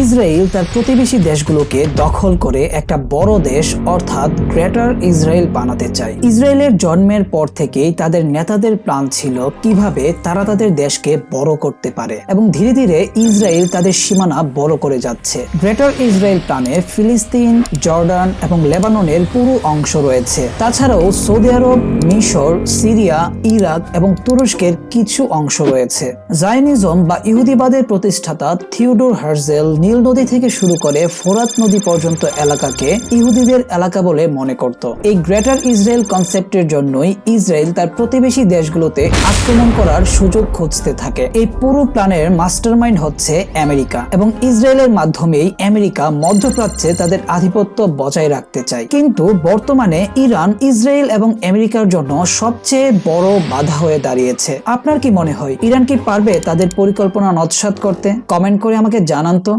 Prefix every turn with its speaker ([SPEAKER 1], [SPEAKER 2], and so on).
[SPEAKER 1] Israel তার প্রতিবেশী দেশগুলোকে দখল করে একটা বড় দেশ অর্থাৎ গ্রেটার ইসরায়েল বানাতে চায়। ইসরায়েলের জন্মের পর থেকেই তাদের নেতাদের প্ল্যান ছিল কিভাবে তারা তাদের দেশকে বড় করতে পারে এবং ধীরে ধীরে ইসরায়েল তাদের সীমানা বড় করে যাচ্ছে। গ্রেটার ইসরায়েল প্ল্যানে ফিলিস্তিন, জর্ডান এবং লেবাননের পুরো অংশ রয়েছে। তাছাড়াও সৌদি আরব, মিশর, সিরিয়া, ইরাক এবং তুরস্কের কিছু অংশ রয়েছে। জায়নিজম বা ইহুদিবাদের প্রতিষ্ঠাতা থিওডোর হার্জেল নীল নদী থেকে শুরু করে ফোরাত নদী পর্যন্ত এলাকাকে ইহুদিদের এলাকা বলে মনে করত। এই গ্রেটার ইসরায়েল কনসেপ্টের জন্যই ইসরায়েল তার প্রতিবেশী দেশগুলোতে আক্রমণ করার সুযোগ খুঁজতে থাকে। এই পুরো প্ল্যানের মাস্টারমাইন্ড হচ্ছে আমেরিকা এবং ইসরায়েলের মাধ্যমেই আমেরিকা মধ্যপ্রাচ্যে তাদের আধিপত্য বজায় রাখতে চায়। কিন্তু বর্তমানে ইরান ইসরায়েল এবং আমেরিকার জন্য সবচেয়ে বড় বাধা হয়ে দাঁড়িয়েছে। আপনার কি মনে হয় ইরান কি পারবে তাদের পরিকল্পনা নস্যাৎ করতে? কমেন্ট করে আমাকে জানান তো।